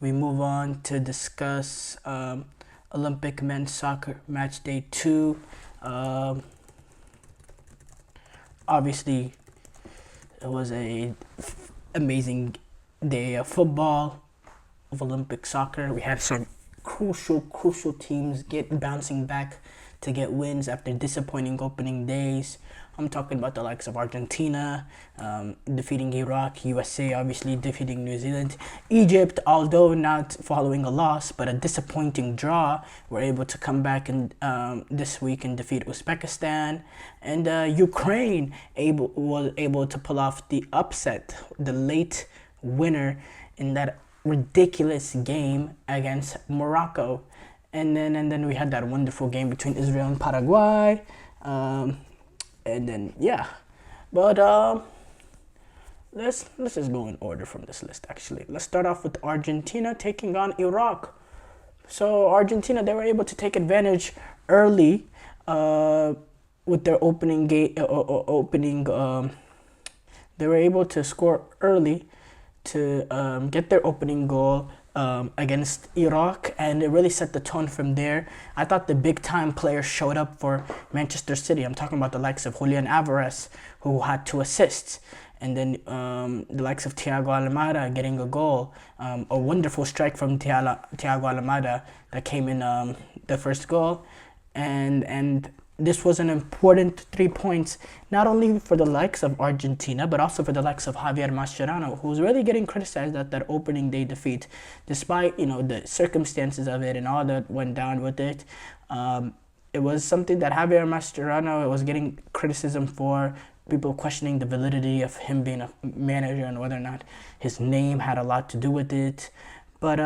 we move on to discuss Olympic men's soccer match day 2. Obviously, it was a amazing day of football, of Olympic soccer. We had some crucial teams bouncing back to get wins after disappointing opening days. I'm talking about the likes of Argentina defeating Iraq, USA obviously defeating New Zealand, Egypt, although not following a loss but a disappointing draw, were able to come back and this week and defeat Uzbekistan, and Ukraine was able to pull off the upset, the late winner in that ridiculous game against Morocco. And then we had that wonderful game between Israel and Paraguay. Let's just go in order from this list. Actually, let's start off with Argentina taking on Iraq. So Argentina, they were able to take advantage early with their opening game. They were able to score early to get their opening goal against Iraq, and it really set the tone from there. I thought the big time players showed up for Manchester City. I'm talking about the likes of Julian Alvarez, who had 2 assists, and then the likes of Thiago Almada getting a goal, a wonderful strike from Thiago Almada that came in the first goal, and this was an important 3 points, not only for the likes of Argentina, but also for the likes of Javier Mascherano, who's really getting criticized at that opening day defeat, despite, the circumstances of it and all that went down with it. It was something that Javier Mascherano was getting criticism for, people questioning the validity of him being a manager and whether or not his name had a lot to do with it. But,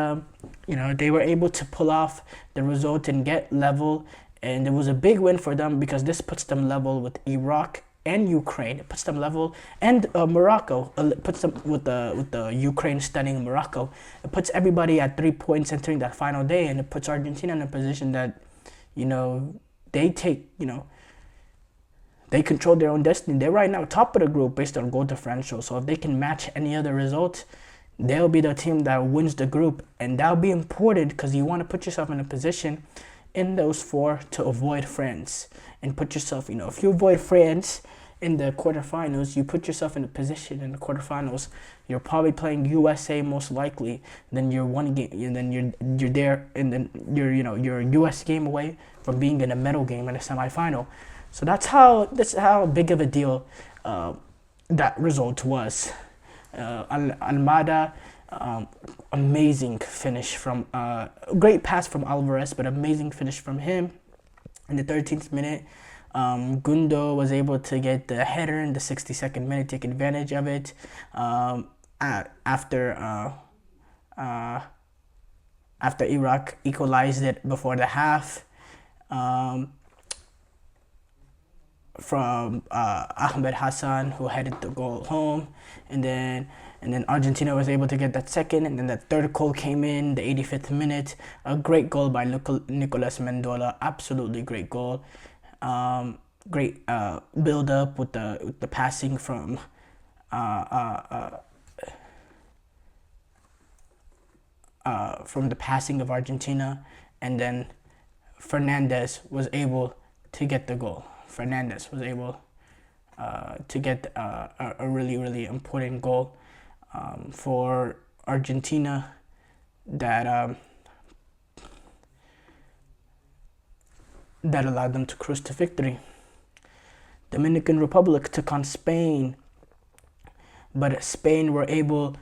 they were able to pull off the result and get level. And it was a big win for them because this puts them level with Iraq and Ukraine. It puts them level, and Morocco. It puts them with the Ukraine stunning Morocco. It puts everybody at 3 points entering that final day, and it puts Argentina in a position that, they control their own destiny. They're right now top of the group based on goal differential. So if they can match any other result, they'll be the team that wins the group, and that'll be important because you want to put yourself in a position in those 4 to avoid France and put yourself, if you avoid France in the quarterfinals, you put yourself in a position in the quarterfinals. You're probably playing USA most likely. Then you're one game, and then you're there, and then you're a US game away from being in a medal game in a semifinal. So that's how big of a deal that result was. Almada. Amazing finish from great pass from Alvarez, but amazing finish from him in the 13th minute. Gundo was able to get the header in the 62nd minute, take advantage of it after Iraq equalized it before the half from Ahmed Hassan, who headed the goal home, and then Argentina was able to get that second, and then that third goal came in the 85th minute. A great goal by Nicolas Mendola, absolutely great goal. Great build up with the passing from the passing of Argentina, and then Fernandez was able to get the goal. Fernandez was able to get a really important goal for Argentina that allowed them to cruise to victory. Dominican Republic took on Spain, but Spain were able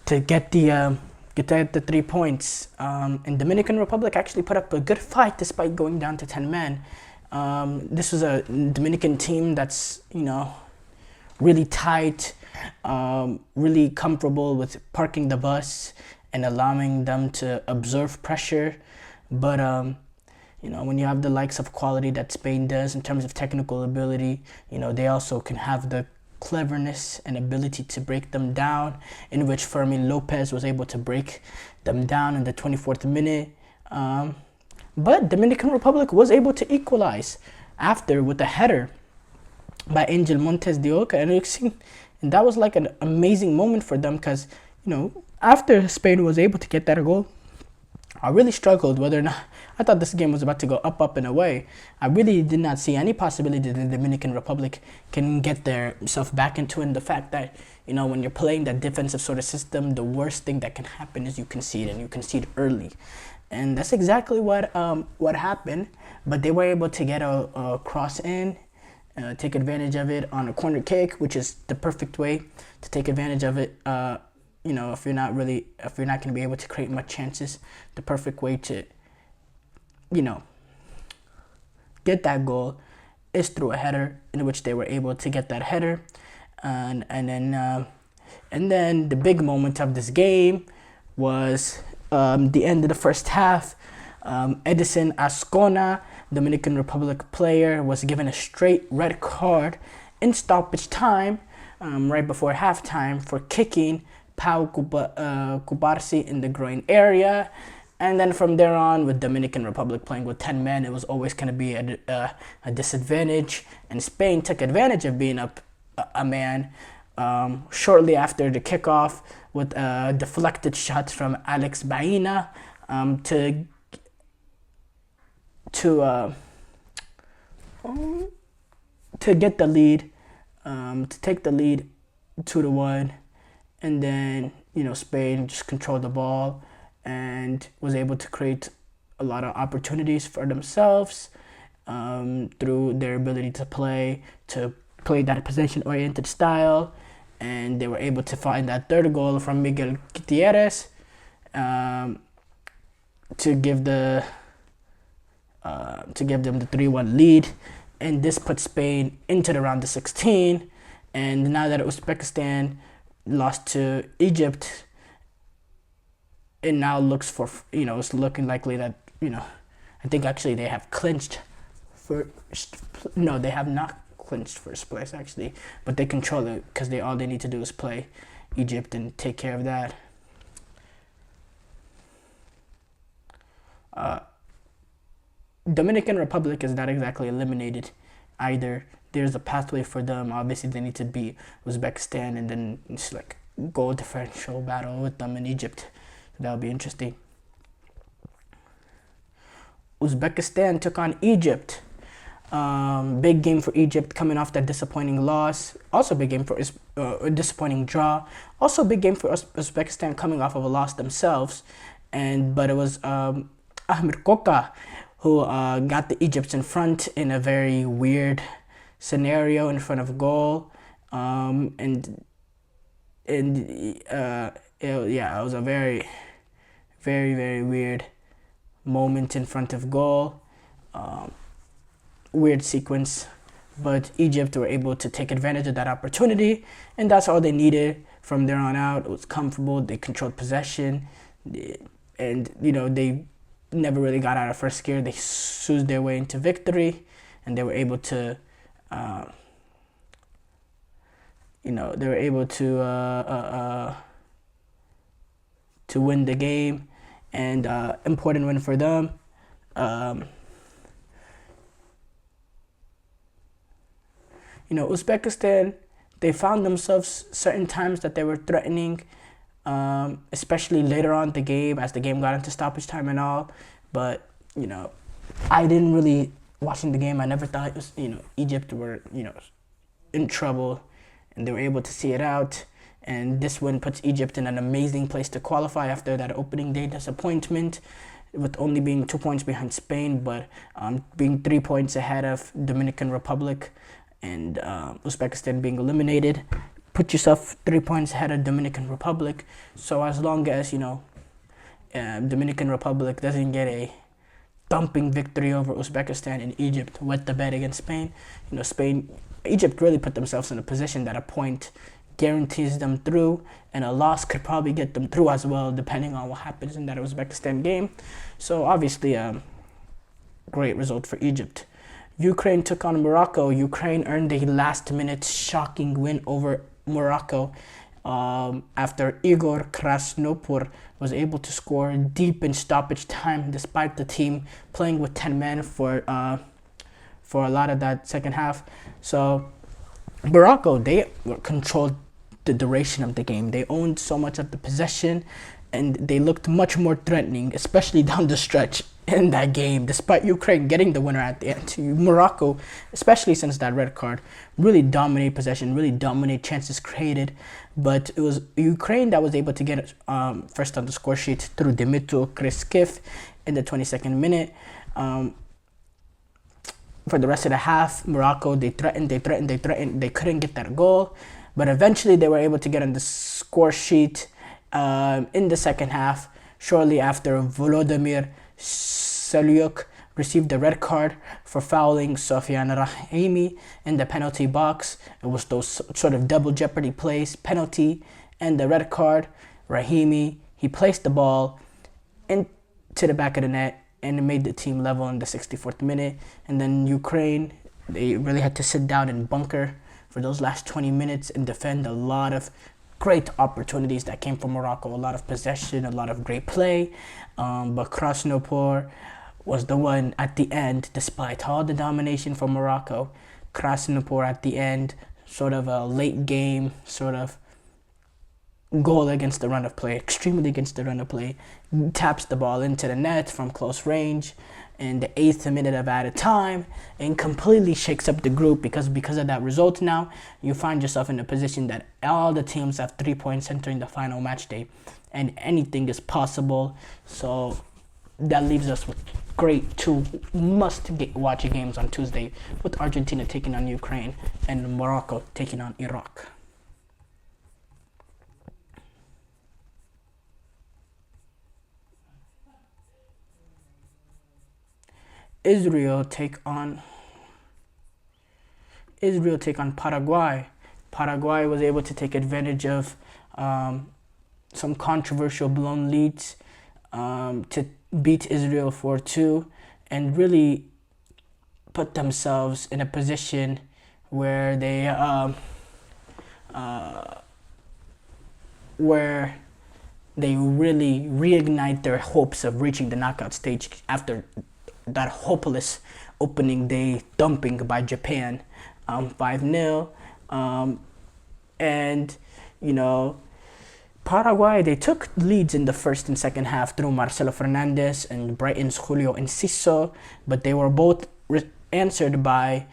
to get the 3 points. And Dominican Republic actually put up a good fight despite going down to 10 men. This was a Dominican team that's, really tight, really comfortable with parking the bus and allowing them to absorb pressure. But, when you have the likes of quality that Spain does in terms of technical ability, they also can have the cleverness and ability to break them down, in which Fermin Lopez was able to break them down in the 24th minute. But Dominican Republic was able to equalize after with a header by Angel Montes de Oca, and that was like an amazing moment for them because, after Spain was able to get that goal, I really struggled whether or not I thought this game was about to go up, and away. I really did not see any possibility that the Dominican Republic can get themselves back into it. And the fact that, when you're playing that defensive sort of system, the worst thing that can happen is you concede, and you concede early. And that's exactly what happened. But they were able to get a cross in, take advantage of it on a corner kick, which is the perfect way to take advantage of it. If you're not going to be able to create much chances, the perfect way to, get that goal is through a header, in which they were able to get that header, and then the big moment of this game was the end of the first half. Edison Ascona, Dominican Republic player, was given a straight red card in stoppage time, right before halftime, for kicking Pau Cubarsi in the groin area. And then from there on, with Dominican Republic playing with 10 men, it was always going to be a disadvantage. And Spain took advantage of being up a man shortly after the kickoff with a deflected shot from Alex Baena to get the lead, to take the lead 2-1. And then, Spain just controlled the ball and was able to create a lot of opportunities for themselves through their ability to play that possession-oriented style. And they were able to find that third goal from Miguel Gutierrez to give them the 3-1 lead. And this put Spain into the round of 16. And now that Uzbekistan lost to Egypt, it now looks for, it's looking likely that, I think actually they have clinched they have not clinched first place actually, but they control it because all they need to do is play Egypt and take care of that. Dominican Republic is not exactly eliminated either. There's a pathway for them. Obviously, they need to beat Uzbekistan, and then it's like goal differential battle with them in Egypt. So that'll be interesting. Uzbekistan took on Egypt. Big game for Egypt, coming off that disappointing loss. Also big game for a disappointing draw. Also big game for Uzbekistan, coming off of a loss themselves. But it was Ahmed Koka who got the Egypts in front in a very weird scenario in front of goal. It was a very, very, very weird moment in front of goal. Weird sequence, but Egypt were able to take advantage of that opportunity, and that's all they needed. From there on out, it was comfortable. They controlled possession, and they never really got out of first gear. They soothed their way into victory, and they were able to to win the game, and important win for them. Uzbekistan, they found themselves certain times that they were threatening, especially later on in the game, as the game got into stoppage time and all. But, I didn't really, watching the game, I never thought it was, Egypt were, in trouble, and they were able to see it out. And this win puts Egypt in an amazing place to qualify after that opening day disappointment, with only being 2 points behind Spain, but being 3 points ahead of Dominican Republic, and Uzbekistan being eliminated. Put yourself 3 points ahead of Dominican Republic. So as long as, Dominican Republic doesn't get a thumping victory over Uzbekistan, and Egypt wet the bed against Spain, Egypt really put themselves in a position that a point guarantees them through, and a loss could probably get them through as well, depending on what happens in that Uzbekistan game. So obviously, great result for Egypt. Ukraine took on Morocco. Ukraine earned a last-minute shocking win over Morocco after Igor Krasnopor was able to score deep in stoppage time, despite the team playing with 10 men for a lot of that second half. So Morocco, they controlled the duration of the game. They owned so much of the possession, and they looked much more threatening, especially down the stretch in that game, despite Ukraine getting the winner at the end. Morocco, especially since that red card, really dominate possession, really dominate chances created. But it was Ukraine that was able to get first on the score sheet through Dimitro Kriskif in the 22nd minute. For the rest of the half, Morocco, they threatened, they couldn't get that goal. But eventually they were able to get on the score sheet in the second half, shortly after Volodymyr Selyuk received the red card for fouling Sofian Rahimi in the penalty box. It was those sort of double jeopardy plays, penalty and the red card. Rahimi, he placed the ball into the back of the net and it made the team level in the 64th minute. And then Ukraine, they really had to sit down and bunker for those last 20 minutes and defend a lot of great opportunities that came from Morocco, a lot of possession, a lot of great play. But Krasnopor was the one at the end, despite all the domination from Morocco. Krasnopor at the end, sort of a late game, sort of goal against the run of play, extremely against the run of play, taps the ball into the net from close range in the 8th minute of added time and completely shakes up the group because of that result. Now you find yourself in a position that all the teams have 3 points entering the final match day and anything is possible. So that leaves us with great two watch games on Tuesday, with Argentina taking on Ukraine and Morocco taking on Iraq. Israel take on Paraguay. Paraguay was able to take advantage of some controversial blown leads to beat Israel 4-2 and really put themselves in a position where they really reignite their hopes of reaching the knockout stage after that hopeless opening day dumping by Japan 5-0. And Paraguay, they took leads in the first and second half through Marcelo Fernandez and Brighton's Julio Enciso, but they were both answered by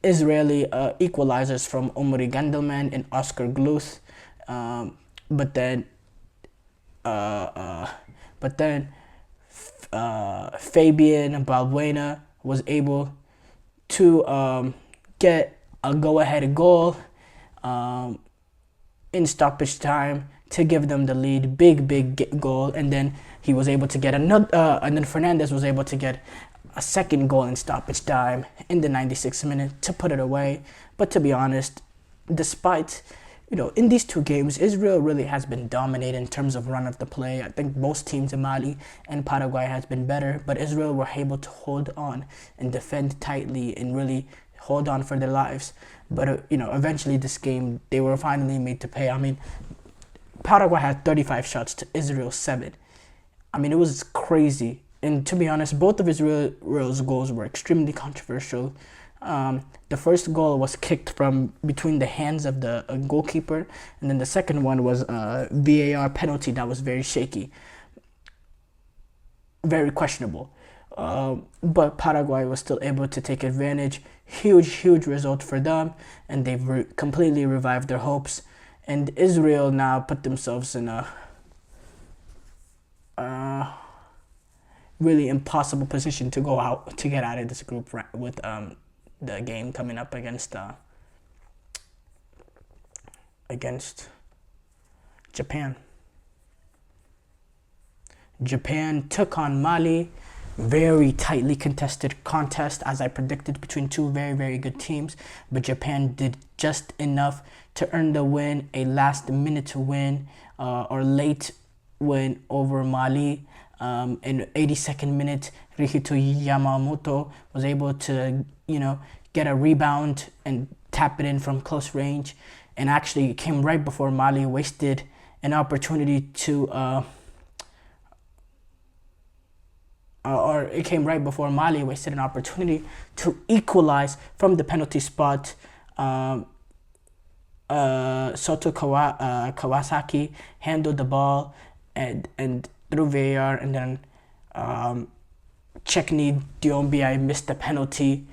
Israeli equalizers from Omri Gandelman and Oscar Gluth. But then Fabian Balbuena was able to get a go-ahead goal in stoppage time to give them the lead. Big goal, and then he was able to get another. And then Fernandez was able to get a second goal in stoppage time in the 96th minute to put it away. But to be honest, despite in these two games, Israel really has been dominated in terms of run of the play. I think most teams in Mali and Paraguay has been better, but Israel were able to hold on and defend tightly and really hold on for their lives. But eventually this game, they were finally made to pay. I mean, Paraguay had 35 shots to Israel's 7. I mean, it was crazy. And to be honest, both of Israel's goals were extremely controversial. The first goal was kicked from between the hands of the goalkeeper, and then the second one was a VAR penalty that was very shaky, very questionable. But Paraguay was still able to take advantage. Huge result for them, and they've completely revived their hopes. And Israel now put themselves in a really impossible position to get out of this group with the game coming up against Japan. Japan took on Mali. Very tightly contested contest, as I predicted, between two very good teams. But Japan did just enough to earn the win, a last-minute win or late win over Mali. In 82nd minute, Rihito Yamamoto was able to, get a rebound and tap it in from close range. And actually, it came right before Mali wasted an opportunity to... it came right before Mali wasted an opportunity to equalize from the penalty spot. Kawasaki handled the ball and through VAR, and then Chekni Diombi missed the penalty,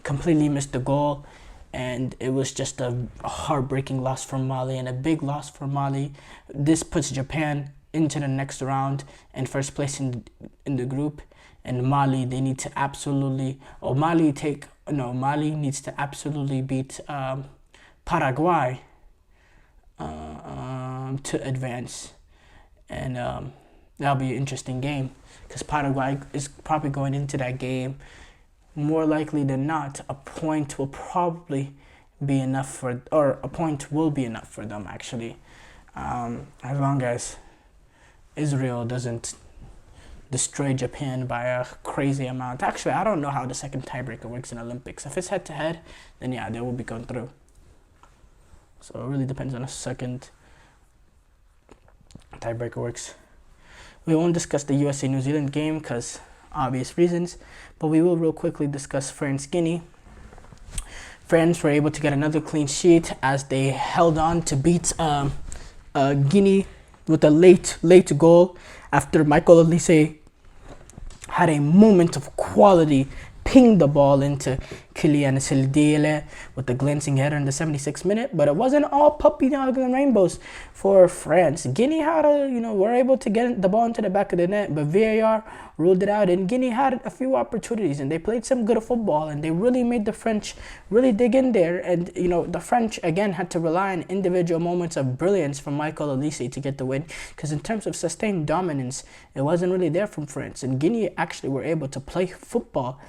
completely missed the goal, and it was just a heartbreaking loss for Mali and a big loss for Mali. This puts Japan into the next round and first place in the group, and Mali needs to absolutely beat Paraguay to advance, and that'll be an interesting game because Paraguay is probably going into that game. More likely than not, a point will be enough for them actually, as long as Israel doesn't destroy Japan by a crazy amount. Actually, I don't know how the second tiebreaker works in Olympics. If it's head to head, then yeah, they will be going through. So it really depends on the second tiebreaker works. We won't discuss the USA-New Zealand game because obvious reasons, but we will real quickly discuss France-Guinea. France were able to get another clean sheet as they held on to beat Guinea with a late goal after Michael Olise had a moment of quality, pinged the ball into Kylian Sildele with the glancing header in the 76th minute, but it wasn't all puppy dogs and rainbows for France. Guinea were able to get the ball into the back of the net, but VAR ruled it out, and Guinea had a few opportunities, and they played some good football, and they really made the French really dig in there, and the French again had to rely on individual moments of brilliance from Michael Olise to get the win, because in terms of sustained dominance, it wasn't really there from France, and Guinea actually were able to play football.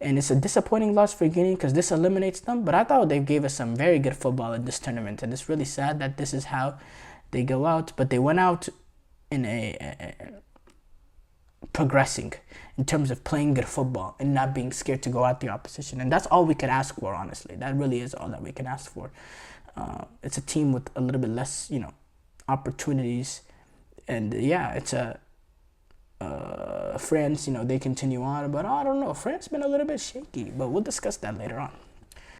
And it's a disappointing loss for Guinea because this eliminates them. But I thought they gave us some very good football in this tournament. And it's really sad that this is how they go out. But they went out in a progressing in terms of playing good football and not being scared to go at the opposition. And that's all we could ask for, honestly. That really is all that we can ask for. It's a team with a little bit less, opportunities. And yeah, it's a... France, they continue on, but I don't know. France been a little bit shaky, but we'll discuss that later on.